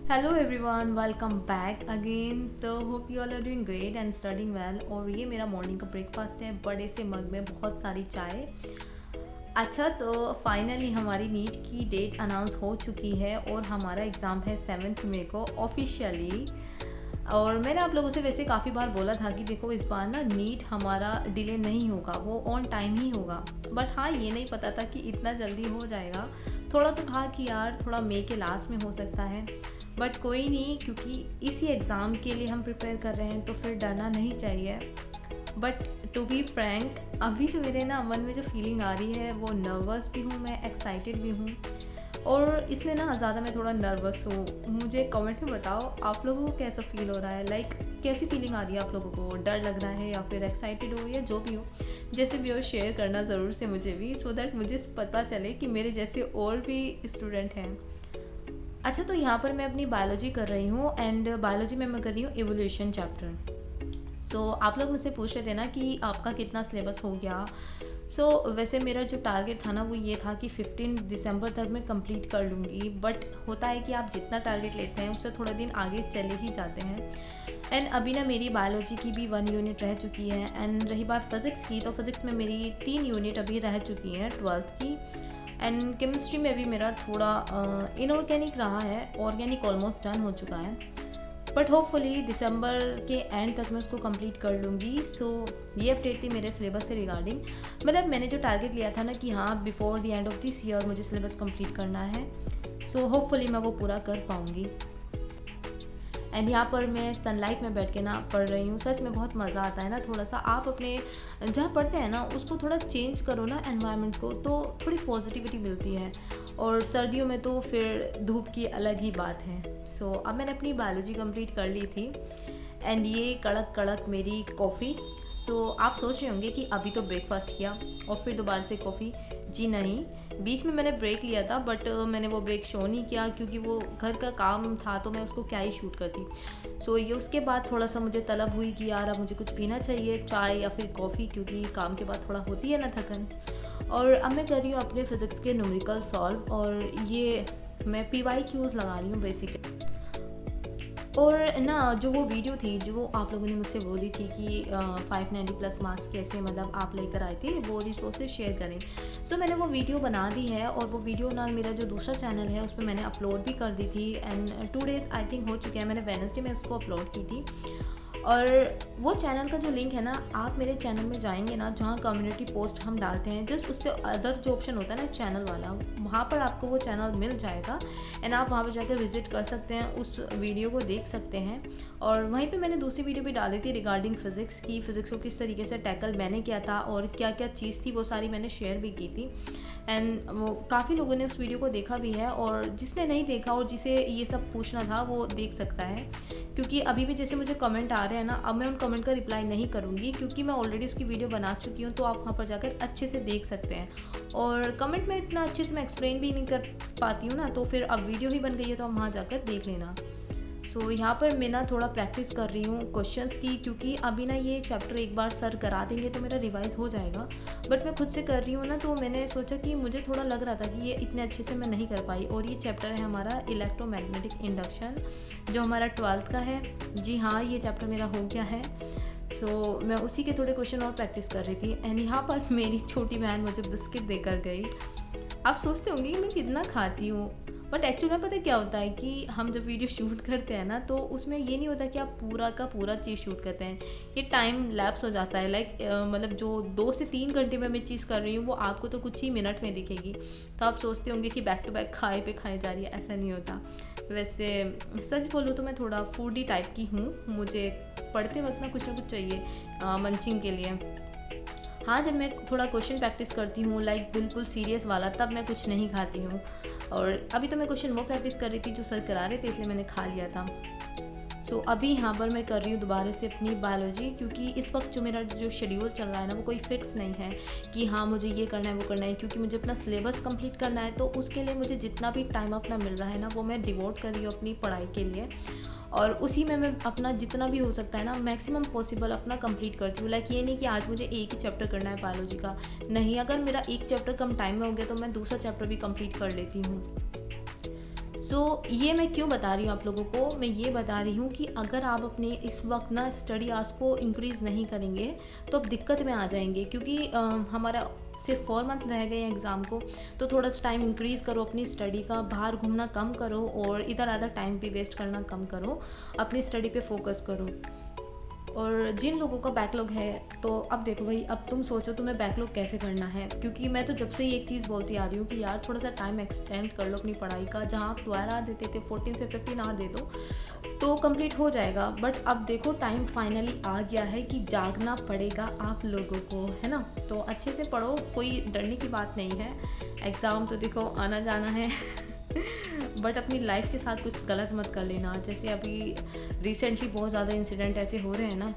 Hello everyone, welcome back again. So hope you all are doing great and studying well. और ये मेरा morning का breakfast है, बड़े से मग में बहुत सारी चाय। अच्छा, तो फाइनली हमारी नीट की डेट अनाउंस हो चुकी है और हमारा एग्ज़ाम है 7 मई को ऑफिशियली। और मैंने आप लोगों से वैसे काफ़ी बार बोला था कि देखो इस बार ना नीट हमारा डिले नहीं होगा, वो ऑन टाइम ही होगा। बट हाँ, ये नहीं पता था कि इतना जल्दी हो जाएगा। थोड़ा तो था कि यार थोड़ा मई के लास्ट में हो सकता है, बट कोई नहीं, क्योंकि इसी एग्ज़ाम के लिए हम प्रिपेयर कर रहे हैं तो फिर डरना नहीं चाहिए। बट टू बी फ्रैंक, अभी जो मेरे ना मन में जो फीलिंग आ रही है वो नर्वस भी हूँ, मैं एक्साइटेड भी हूँ। और इसमें ना ज़्यादा मैं थोड़ा नर्वस हूँ। मुझे कमेंट में बताओ आप लोगों को कैसा फील हो रहा है, लाइक कैसी फीलिंग आ रही है आप लोगों को, डर लग रहा है या फिर एक्साइटेड हो, या जो भी हो। जैसे भी हो शेयर करना ज़रूर से मुझे भी, सो दैट मुझे पता चले कि मेरे जैसे और भी स्टूडेंट हैं। अच्छा, तो यहाँ पर मैं अपनी बायोलॉजी कर रही हूँ एंड बायोलॉजी में मैं कर रही हूँ एवोल्यूशन चैप्टर। आप लोग मुझसे पूछ रहे थे ना कि आपका कितना सिलेबस हो गया। वैसे मेरा जो टारगेट था ना वो ये था कि 15 दिसंबर तक मैं कंप्लीट कर लूँगी। बट होता है कि आप जितना टारगेट लेते हैं उससे थोड़ा दिन आगे चले ही जाते हैं। एंड अभी ना मेरी बायोलॉजी की भी 1 यूनिट रह चुकी है। एंड रही बात फिज़िक्स की, तो फिज़िक्स में मेरी 3 यूनिट अभी रह चुकी हैं 12th की। एंड केमिस्ट्री में भी मेरा थोड़ा इनऑर्गेनिक रहा है, ऑर्गेनिक ऑलमोस्ट डन हो चुका है। बट होपफुली दिसंबर के एंड तक मैं उसको कंप्लीट कर लूँगी। ये अपडेट थी मेरे सिलेबस से रिगार्डिंग। मतलब मैंने जो टारगेट लिया था ना कि हाँ before the end of this year मुझे सिलेबस कंप्लीट करना है, होपफुली मैं वो पूरा कर पाऊँगी। एंड यहाँ पर मैं सनलाइट में बैठ के ना पढ़ रही हूँ। सच में बहुत मज़ा आता है ना, थोड़ा सा आप अपने जहाँ पढ़ते हैं ना उसको थोड़ा चेंज करो ना एनवायरनमेंट को, तो थोड़ी पॉजिटिविटी मिलती है। और सर्दियों में तो फिर धूप की अलग ही बात है। अब मैंने अपनी बायोलॉजी कंप्लीट कर ली थी। एंड ये कड़क कड़क मेरी कॉफ़ी। आप सोच रहे होंगे कि अभी तो ब्रेकफास्ट किया और फिर दोबारा से कॉफ़ी। जी नहीं, बीच में मैंने ब्रेक लिया था, बट मैंने वो ब्रेक शो नहीं किया क्योंकि वो घर का काम था तो मैं उसको क्या ही शूट करती। ये उसके बाद थोड़ा सा मुझे तलब हुई कि यार अब मुझे कुछ पीना चाहिए, चाय या फिर कॉफ़ी, क्योंकि काम के बाद थोड़ा होती है ना थकन। और अब मैं कर रही हूँ अपने फिज़िक्स के न्यूमेरिकल सॉल्व, और ये मैं PYQs लगा रही हूँ बेसिकली। और ना जो वो वीडियो थी जो आप लोगों ने मुझसे बोली थी कि 590+ मार्क्स कैसे मतलब आप लेकर आए थे, वो रिसोर्सेज शेयर करें। मैंने वो वीडियो बना दी है, और वो वीडियो ना मेरा जो दूसरा चैनल है उसमें मैंने अपलोड भी कर दी थी। एंड 2 डेज़ आई थिंक हो चुके हैं, मैंने वेडनेसडे में उसको अपलोड की थी। और वो चैनल का जो लिंक है ना, आप मेरे चैनल में जाएंगे ना, जहाँ कम्युनिटी पोस्ट हम डालते हैं, जस्ट उससे अदर जो ऑप्शन होता है ना चैनल वाला, वहाँ पर आपको वो चैनल मिल जाएगा। एंड आप वहाँ पर जाकर विजिट कर सकते हैं, उस वीडियो को देख सकते हैं। और वहीं पे मैंने दूसरी वीडियो भी डाली थी रिगार्डिंग फ़िज़िक्स की, फ़िज़िक्स को किस तरीके से टैकल मैंने किया था और क्या क्या चीज़ थी, वो सारी मैंने शेयर भी की थी। एंड वो काफ़ी लोगों ने उस वीडियो को देखा भी है, और जिसने नहीं देखा और जिसे ये सब पूछना था वो देख सकता है। क्योंकि अभी भी जैसे मुझे कमेंट आ रहे हैं ना, अब मैं उन कमेंट का रिप्लाई नहीं करूँगी क्योंकि मैं ऑलरेडी उसकी वीडियो बना चुकी हूँ, तो आप वहाँ पर जाकर अच्छे से देख सकते हैं। और कमेंट में इतना अच्छे से मैं एक्सप्लेन भी नहीं कर पाती हूँ ना, तो फिर अब वीडियो ही बन गई है तो आप वहाँ जाकर देख लेना। यहाँ पर मैं ना थोड़ा प्रैक्टिस कर रही हूँ क्वेश्चंस की, क्योंकि अभी ना ये चैप्टर एक बार सर करा देंगे तो मेरा रिवाइज हो जाएगा। बट मैं खुद से कर रही हूँ ना, तो मैंने सोचा कि मुझे थोड़ा लग रहा था कि ये इतने अच्छे से मैं नहीं कर पाई। और ये चैप्टर है हमारा इलेक्ट्रोमैग्नेटिक इंडक्शन, जो हमारा 12th का है। जी हाँ, ये चैप्टर मेरा हो गया है। मैं उसी के थोड़े क्वेश्चन और प्रैक्टिस कर रही थी। एंड यहाँ पर मेरी छोटी बहन मुझे बिस्किट देकर गई। आप सोचते होंगे कि मैं कितना खाती हूँ, बट एक्चुअली में पता है क्या होता है कि हम जब वीडियो शूट करते हैं ना, तो उसमें ये नहीं होता कि आप पूरा का पूरा चीज़ शूट करते हैं। ये टाइम लैप्स हो जाता है, लाइक मतलब जो 2 से 3 घंटे में मैं चीज़ कर रही हूँ वो आपको तो कुछ ही मिनट में दिखेगी। तो आप सोचते होंगे कि बैक टू बैक खाए पे खाए जा रही है, ऐसा नहीं होता। वैसे सच बोलूँ तो मैं थोड़ा फूडी टाइप की हूँ, मुझे पढ़ते वक्त ना कुछ चाहिए मंचिंग के लिए। हाँ, जब मैं थोड़ा क्वेश्चन प्रैक्टिस करती हूँ लाइक बिल्कुल सीरियस वाला, तब मैं कुछ नहीं खाती हूँ। और अभी तो मैं क्वेश्चन वो प्रैक्टिस कर रही थी जो सर करा रहे थे, इसलिए मैंने खा लिया था। अभी यहाँ पर मैं कर रही हूँ दोबारा से अपनी बायोलॉजी, क्योंकि इस वक्त जो मेरा जो शेड्यूल चल रहा है ना, वो कोई फिक्स नहीं है कि हाँ मुझे ये करना है वो करना है, क्योंकि मुझे अपना सिलेबस कंप्लीट करना है। तो उसके लिए मुझे जितना भी टाइम अपना मिल रहा है ना, वो मैं डिवोट कर रही हूँ अपनी पढ़ाई के लिए। और उसी में मैं अपना जितना भी हो सकता है ना मैक्सिमम पॉसिबल अपना कंप्लीट करती हूँ। लाइक ये नहीं कि आज मुझे एक ही चैप्टर करना है बायोलॉजी का, नहीं, अगर मेरा एक चैप्टर कम टाइम में हो गया तो मैं दूसरा चैप्टर भी कंप्लीट कर लेती हूँ। ये मैं क्यों बता रही हूँ आप लोगों को, मैं ये बता रही हूँ कि अगर आप अपने इस वक्त ना स्टडी आवर्स को इंक्रीज़ नहीं करेंगे तो आप दिक्कत में आ जाएंगे, क्योंकि हमारा सिर्फ 4 मंथ रह गए हैं एग्ज़ाम को। तो थोड़ा सा टाइम इंक्रीज़ करो अपनी स्टडी का, बाहर घूमना कम करो और इधर आधा टाइम भी वेस्ट करना कम करो, अपनी स्टडी पे फोकस करो। और जिन लोगों का बैकलॉग है, तो अब देखो भाई, अब तुम सोचो तुम्हें बैकलॉग कैसे करना है, क्योंकि मैं तो जब से ही एक चीज़ बोलती आ रही हूँ कि यार थोड़ा सा टाइम एक्सटेंड कर लो अपनी पढ़ाई का। जहाँ आप 12 आवर देते थे 14 से 15 आवर दे दो तो कंप्लीट हो जाएगा। बट अब देखो टाइम फाइनली आ गया है कि जागना पड़ेगा आप लोगों को, है ना। तो अच्छे से पढ़ो, कोई डरने की बात नहीं है। एग्ज़ाम तो देखो आना जाना है बट अपनी लाइफ के साथ कुछ गलत मत कर लेना। जैसे अभी रिसेंटली बहुत ज़्यादा इंसिडेंट ऐसे हो रहे हैं ना,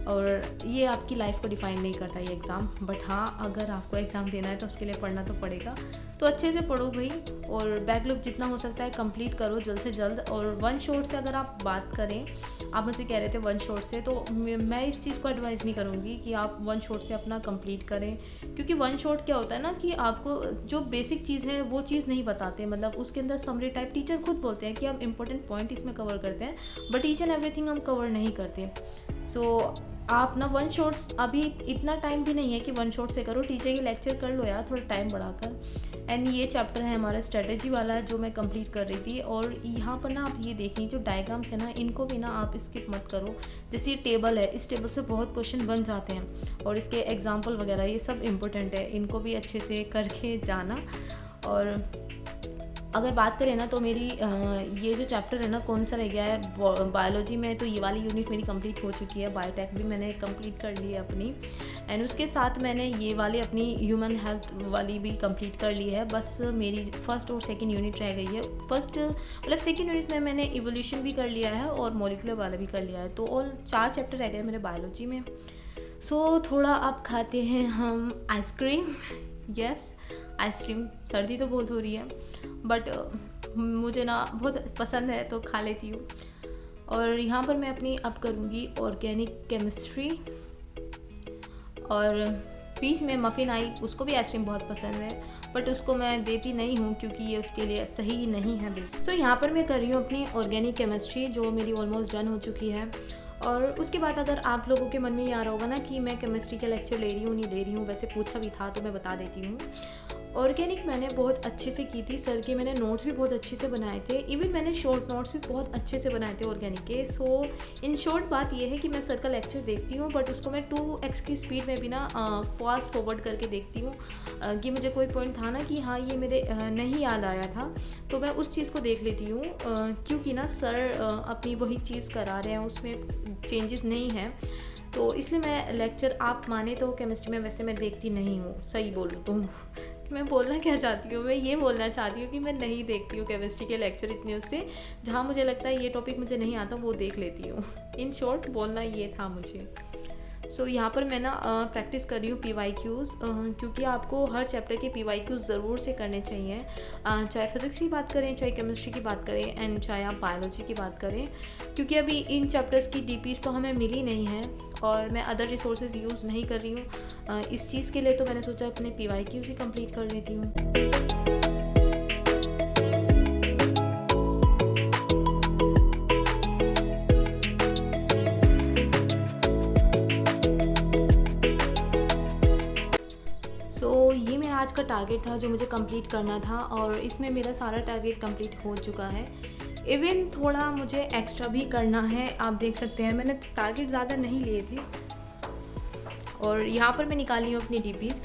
और ये आपकी लाइफ को डिफ़ाइन नहीं करता ये एग्ज़ाम। बट हाँ, अगर आपको एग्ज़ाम देना है तो उसके लिए पढ़ना तो पड़ेगा। तो अच्छे से पढ़ो भाई, और बैकलॉग जितना हो सकता है कंप्लीट करो जल्द से जल्द। और वन शॉट से अगर आप बात करें, आप मुझसे कह रहे थे वन शॉट से, तो मैं इस चीज़ को एडवाइस नहीं करूँगी कि आप वन शॉट से अपना कंप्लीट करें। क्योंकि वन शॉट क्या होता है ना कि आपको जो बेसिक चीज़ है वो चीज़ नहीं बताते, मतलब उसके अंदर समरी टाइप टीचर खुद बोलते हैं कि हम इंपॉर्टेंट पॉइंट इसमें कवर करते हैं, बट ईच एंड एवरीथिंग हम कवर नहीं करते। आप ना वन शॉट्स, अभी इतना टाइम भी नहीं है कि वन शॉट से करो, टीचर के लेक्चर कर लो यार थोड़ा टाइम बढ़ाकर। एंड ये चैप्टर है हमारा स्ट्रेटेजी वाला जो मैं कंप्लीट कर रही थी। और यहाँ पर ना आप ये देखिए जो डायग्राम्स है ना, इनको भी ना आप स्किप मत करो। जैसे ये टेबल है, इस टेबल से बहुत क्वेश्चन बन जाते हैं, और इसके एग्जाम्पल वगैरह ये सब इम्पोर्टेंट है, इनको भी अच्छे से करके जाना। और अगर बात करें ना तो मेरी ये जो चैप्टर है ना, कौन सा रह गया है बायोलॉजी में, तो ये वाली यूनिट मेरी कंप्लीट हो चुकी है। बायोटेक भी मैंने कंप्लीट कर ली है अपनी, एंड उसके साथ मैंने ये वाली अपनी ह्यूमन हेल्थ वाली भी कंप्लीट कर ली है। बस मेरी फर्स्ट और सेकंड यूनिट रह गई है। फर्स्ट मतलब सेकंड यूनिट में मैंने इवोल्यूशन भी कर लिया है और मॉलिक्यूलर वाला भी कर लिया है, तो ऑल 4 चैप्टर रह गए मेरे बायोलॉजी में। थोड़ा अब खाते हैं हम आइसक्रीम। यस, आइसक्रीम, सर्दी तो बहुत हो रही है बट मुझे ना बहुत पसंद है तो खा लेती हूँ। और यहाँ पर मैं अपनी अब करूँगी ऑर्गेनिक केमिस्ट्री, और बीच में मफ़िन आई, उसको भी आइसक्रीम बहुत पसंद है बट उसको मैं देती नहीं हूँ क्योंकि ये उसके लिए सही नहीं है बिल्कुल। यहाँ पर मैं कर रही हूँ अपनी ऑर्गेनिक केमिस्ट्री जो मेरी ऑलमोस्ट डन हो चुकी है। और उसके बाद अगर आप लोगों के मन में ये आ रहा होगा ना कि मैं केमिस्ट्री का लेक्चर ले रही हूँ नहीं ले रही हूँ, वैसे पूछा भी था तो मैं बता देती हूँ। ऑर्गेनिक मैंने बहुत अच्छे से की थी, सर के मैंने नोट्स भी बहुत अच्छे से बनाए थे, इवन मैंने शॉर्ट नोट्स भी बहुत अच्छे से बनाए थे ऑर्गेनिक के। इन शॉर्ट बात यह है कि मैं सर का लेक्चर देखती हूँ बट उसको मैं 2x की स्पीड में भी ना फास्ट फॉरवर्ड करके देखती हूँ कि मुझे कोई पॉइंट था ना कि हाँ ये मेरे नहीं याद आया था, तो मैं उस चीज़ को देख लेती हूँ। क्योंकि ना सर अपनी वही चीज़ करा रहे हैं, उसमें चेंजेस नहीं है, तो इसलिए मैं लेक्चर आप माने तो केमिस्ट्री में वैसे मैं देखती नहीं हूँ। सही बोलूँ तो मैं बोलना क्या चाहती हूँ, मैं ये बोलना चाहती हूँ कि मैं नहीं देखती हूँ केमिस्ट्री के लेक्चर इतने, उससे जहाँ मुझे लगता है ये टॉपिक मुझे नहीं आता वो देख लेती हूँ। इन शॉर्ट बोलना ये था मुझे। यहाँ पर मैं ना प्रैक्टिस कर रही हूँ PYQs, क्योंकि आपको हर चैप्टर के PYQs ज़रूर से करने चाहिए, चाहे फिज़िक्स की बात करें, चाहे केमिस्ट्री की बात करें, एंड चाहे आप बायोलॉजी की बात करें, क्योंकि अभी इन चैप्टर्स की DPs तो हमें मिली नहीं है और मैं अदर रिसोर्सेज यूज़ नहीं कर रही हूँ इस चीज़ के लिए, तो मैंने सोचा अपने PYQs ही कंप्लीट कर लेती हूँ। ये मेरा आज का टारगेट था जो मुझे कंप्लीट करना था, और इसमें मेरा सारा टारगेट कंप्लीट हो चुका है। इवन थोड़ा मुझे एक्स्ट्रा भी करना है, आप देख सकते हैं मैंने टारगेट ज़्यादा नहीं लिए थे। और यहाँ पर मैं निकाली हूँ अपनी DPs,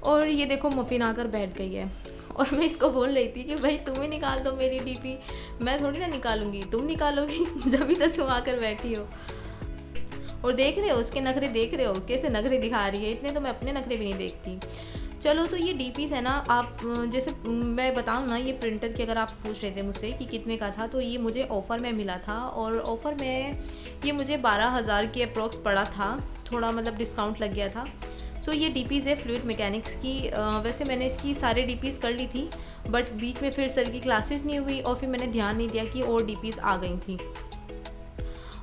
और ये देखो मफ़िन आकर बैठ गई है, और मैं इसको बोल रही थी कि भाई तुम ही निकाल दो मेरी DP, मैं थोड़ी ना निकालूंगी, तुम निकालोगी जब तक तुम आकर बैठी हो। और देख रहे हो उसके नखरे, देख रहे हो कैसे नखरे दिखा रही है, इतने तो मैं अपने नखरे भी नहीं देखती। चलो, तो ये DPs है ना, आप जैसे मैं बताऊँ ना, ये प्रिंटर की अगर आप पूछ रहे थे मुझसे कि कितने का था, तो ये मुझे ऑफ़र में मिला था, और ऑफ़र में ये मुझे 12,000 के अप्रोक्स पड़ा था, थोड़ा मतलब डिस्काउंट लग गया था। ये DPs है फ्लूइड मैकेनिक्स की। वैसे मैंने इसकी सारे DPs कर ली थी बट बीच में फिर सर की क्लासेस नहीं हुई और फिर मैंने ध्यान नहीं दिया कि और DPs आ गई थी।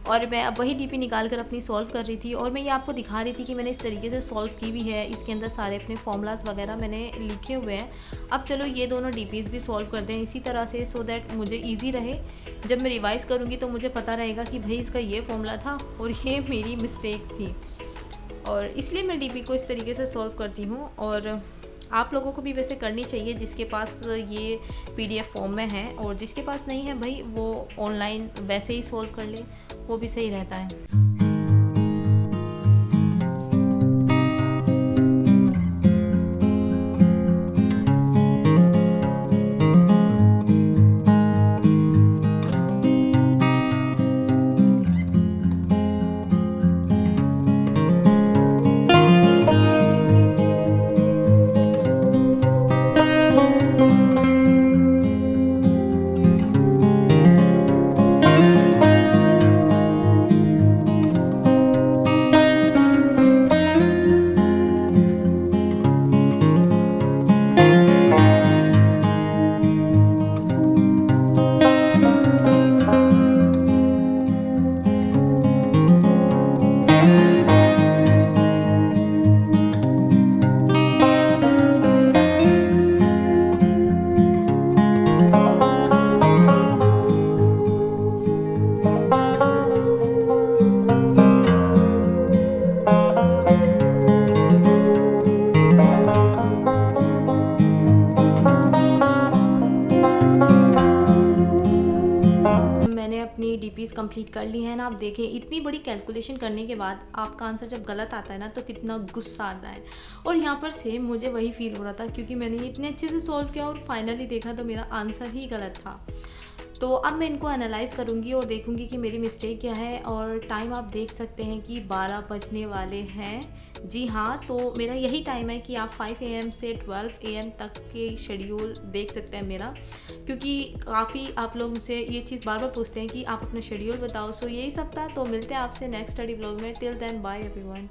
और मैं अब वही डीपी निकाल कर अपनी सॉल्व कर रही थी और मैं ये आपको दिखा रही थी कि मैंने इस तरीके से सॉल्व की भी है। इसके अंदर सारे अपने फॉर्मूलाज वगैरह मैंने लिखे हुए हैं। अब चलो ये दोनों डीपीज़ भी सॉल्व कर दें इसी तरह से, सो दैट मुझे ईजी रहे। जब मैं रिवाइज़ करूँगी तो मुझे पता रहेगा कि भाई इसका ये फॉर्मूला था और ये मेरी मिस्टेक थी, और इसलिए मैं डीपी को इस तरीके से सॉल्व करती हूँ। और आप लोगों को भी वैसे करनी चाहिए जिसके पास ये पीडीएफ फॉर्म में है, और जिसके पास नहीं है भाई वो ऑनलाइन वैसे ही सॉल्व कर ले, वो भी सही रहता है। मैंने अपनी डीपीज़ कंप्लीट कर ली है ना। आप देखें इतनी बड़ी कैलकुलेशन करने के बाद आपका आंसर जब गलत आता है ना तो कितना गुस्सा आता है। और यहाँ पर सेम मुझे वही फील हो रहा था, क्योंकि मैंने ये इतने अच्छे से सॉल्व किया और फाइनली देखा तो मेरा आंसर ही गलत था। तो अब मैं इनको एनालाइज़ करूँगी और देखूँगी कि मेरी मिस्टेक क्या है। और टाइम आप देख सकते हैं कि 12 बजने वाले हैं। जी हाँ, तो मेरा यही टाइम है कि आप 5 AM से 12 AM तक के शेड्यूल देख सकते हैं मेरा, क्योंकि काफ़ी आप लोग मुझसे ये चीज़ बार बार पूछते हैं कि आप अपना शेड्यूल बताओ। सो यही सब था, तो मिलते हैं आपसे नेक्स्ट स्टडी ब्लॉग में। Till then bye everyone.